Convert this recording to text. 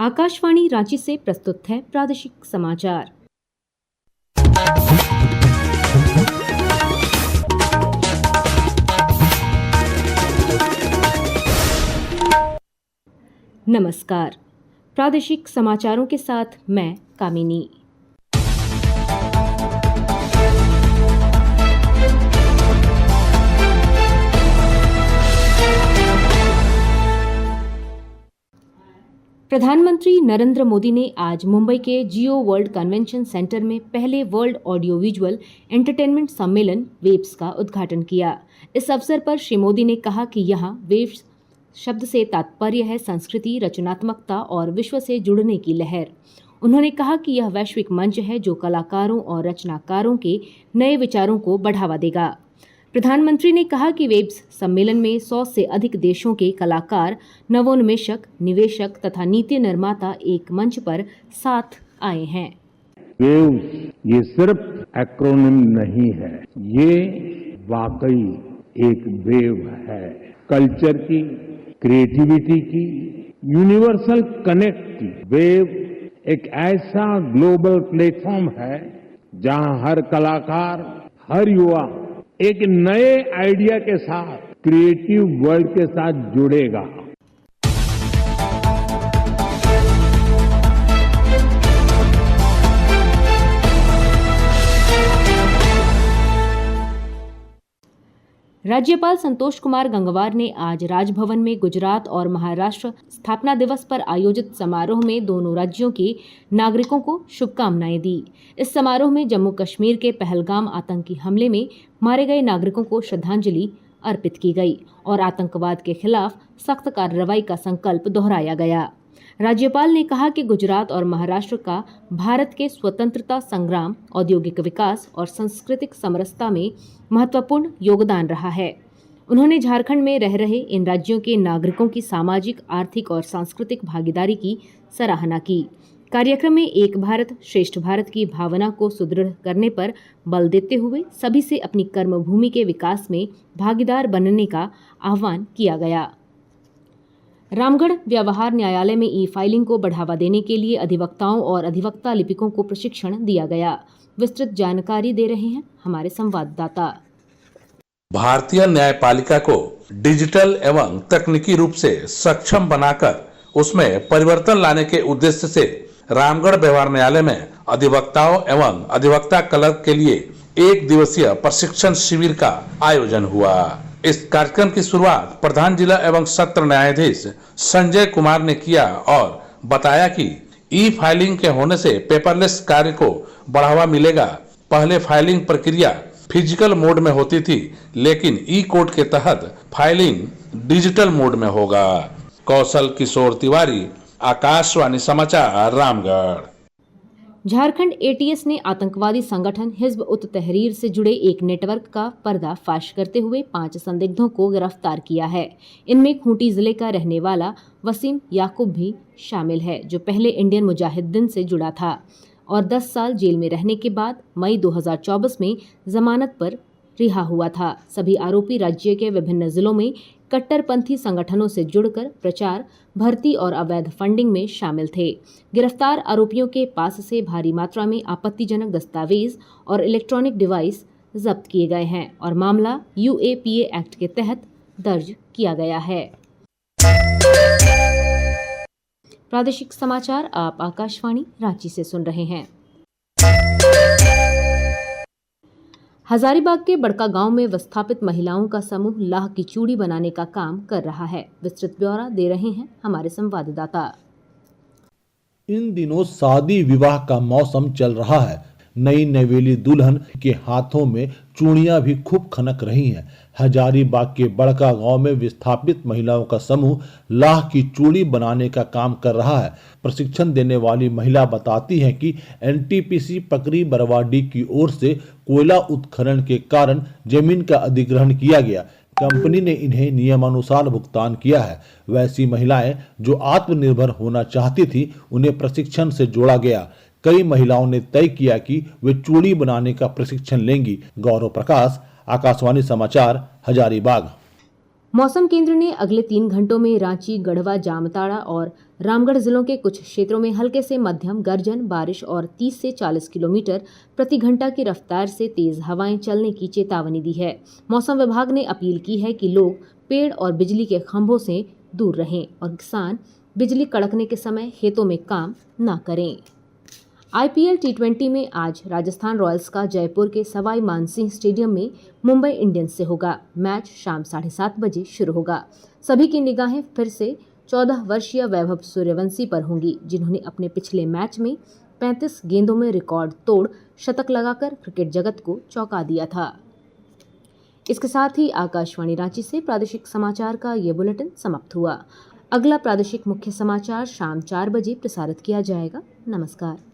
आकाशवाणी रांची से प्रस्तुत है प्रादेशिक समाचार। नमस्कार, प्रादेशिक समाचारों के साथ मैं कामिनी। प्रधानमंत्री नरेंद्र मोदी ने आज मुंबई के जियो वर्ल्ड कन्वेंशन सेंटर में पहले वर्ल्ड ऑडियो विजुअल एंटरटेनमेंट सम्मेलन वेव्स का उद्घाटन किया। इस अवसर पर श्री मोदी ने कहा कि यहाँ वेव्स शब्द से तात्पर्य है संस्कृति, रचनात्मकता और विश्व से जुड़ने की लहर। उन्होंने कहा कि यह वैश्विक मंच है जो कलाकारों और रचनाकारों के नए विचारों को बढ़ावा देगा। प्रधानमंत्री ने कहा कि वेव्स सम्मेलन में 100 से अधिक देशों के कलाकार, नवोन्मेषक, निवेशक तथा नीति निर्माता एक मंच पर साथ आए हैं। वेव्स ये सिर्फ एक्रोनिम नहीं है, ये वाकई एक वेव है। कल्चर की, क्रिएटिविटी की, यूनिवर्सल कनेक्ट की। वेव एक ऐसा ग्लोबल प्लेटफॉर्म है जहां हर कलाकार, हर युवा एक नए आइडिया के साथ क्रिएटिव वर्ल्ड के साथ जुड़ेगा। राज्यपाल संतोष कुमार गंगवार ने आज राजभवन में गुजरात और महाराष्ट्र स्थापना दिवस पर आयोजित समारोह में दोनों राज्यों के नागरिकों को शुभकामनाएं दी। इस समारोह में जम्मू कश्मीर के पहलगाम आतंकी हमले में मारे गए नागरिकों को श्रद्धांजलि अर्पित की गई और आतंकवाद के खिलाफ सख्त कार्रवाई का संकल्प दोहराया गया। राज्यपाल ने कहा कि गुजरात और महाराष्ट्र का भारत के स्वतंत्रता संग्राम, औद्योगिक विकास और सांस्कृतिक समरसता में महत्वपूर्ण योगदान रहा है। उन्होंने झारखंड में रह रहे इन राज्यों के नागरिकों की सामाजिक, आर्थिक और सांस्कृतिक भागीदारी की सराहना की। कार्यक्रम में एक भारत श्रेष्ठ भारत की भावना को सुदृढ़ करने पर बल देते हुए सभी से अपनी कर्मभूमि के विकास में भागीदार बनने का आह्वान किया गया। रामगढ़ व्यवहार न्यायालय में ई फाइलिंग को बढ़ावा देने के लिए अधिवक्ताओं और अधिवक्ता लिपिकों को प्रशिक्षण दिया गया। विस्तृत जानकारी दे रहे हैं हमारे संवाददाता। भारतीय न्यायपालिका को डिजिटल एवं तकनीकी रूप से सक्षम बनाकर उसमें परिवर्तन लाने के उद्देश्य से रामगढ़ व्यवहार न्यायालय में अधिवक्ताओं एवं अधिवक्ता क्लर्क के लिए 1 दिवसीय प्रशिक्षण शिविर का आयोजन हुआ। इस कार्यक्रम की शुरुआत प्रधान जिला एवं सत्र न्यायाधीश संजय कुमार ने किया और बताया कि ई फाइलिंग के होने से पेपरलेस कार्य को बढ़ावा मिलेगा। पहले फाइलिंग प्रक्रिया फिजिकल मोड में होती थी, लेकिन ई कोर्ट के तहत फाइलिंग डिजिटल मोड में होगा। कौशल किशोर तिवारी, आकाशवाणी समाचार, रामगढ़। झारखंड एटीएस ने आतंकवादी संगठन हिजब उत तहरीर से जुड़े एक नेटवर्क का पर्दाफाश करते हुए 5 संदिग्धों को गिरफ्तार किया है। इनमें खूंटी जिले का रहने वाला वसीम याकूब भी शामिल है, जो पहले इंडियन मुजाहिदीन से जुड़ा था और 10 साल जेल में रहने के बाद मई 2024 में जमानत पर रिहा हुआ था। सभी आरोपी राज्य के विभिन्न जिलों में कट्टरपंथी संगठनों से जुड़कर प्रचार, भर्ती और अवैध फंडिंग में शामिल थे। गिरफ्तार आरोपियों के पास से भारी मात्रा में आपत्तिजनक दस्तावेज और इलेक्ट्रॉनिक डिवाइस जब्त किए गए हैं और मामला यूएपीए एक्ट के तहत दर्ज किया गया है। प्रादेशिक समाचार आप आकाशवाणी रांची से सुन रहे हैं। हजारीबाग के बड़का गांव में विस्थापित महिलाओं का समूह लाह की चूड़ी बनाने का काम कर रहा है। विस्तृत ब्यौरा दे रहे हैं हमारे संवाददाता। इन दिनों शादी विवाह का मौसम चल रहा है। नई नवेली दुल्हन के हाथों में चूड़ियां भी खूब खनक रही हैं। हजारीबाग के बड़का गांव में विस्थापित महिलाओं का समूह लाह की चूड़ी बनाने का काम कर रहा है। प्रशिक्षण देने वाली महिला बताती है कि एनटीपीसी पकरी बरवाडी की ओर से कोयला उत्खनन के कारण जमीन का अधिग्रहण किया गया। कंपनी ने इन्हें नियमानुसार भुगतान किया है। वैसी महिलाएं जो आत्मनिर्भर होना चाहती थी, उन्हें प्रशिक्षण से जोड़ा गया। कई महिलाओं ने तय किया कि वे चूड़ी बनाने का प्रशिक्षण लेंगी। गौरव प्रकाश, आकाशवाणी समाचार, हजारीबाग। मौसम केंद्र ने अगले 3 घंटों में रांची, गढ़वा, जामताड़ा और रामगढ़ जिलों के कुछ क्षेत्रों में हल्के से मध्यम गर्जन, बारिश और 30 से 40 किलोमीटर प्रति घंटा की रफ्तार से तेज हवाएं चलने की चेतावनी दी है। मौसम विभाग ने अपील की है कि लोग पेड़ और बिजली के खंभों से दूर रहें और किसान बिजली कड़कने के समय खेतों में काम न करें। IPL T20 में आज राजस्थान रॉयल्स का जयपुर के सवाई मानसिंह स्टेडियम में मुंबई इंडियंस से होगा। मैच शाम 7:30 बजे शुरू होगा। सभी की निगाहें फिर से 14 वर्षीय वैभव सूर्यवंशी पर होंगी, जिन्होंने अपने पिछले मैच में 35 गेंदों में रिकॉर्ड तोड़ शतक लगाकर क्रिकेट जगत को चौंका दिया था। इसके साथ ही आकाशवाणी रांची से प्रादेशिक समाचार का ये बुलेटिन समाप्त हुआ। अगला प्रादेशिक मुख्य समाचार शाम 4 बजे प्रसारित किया जाएगा। नमस्कार।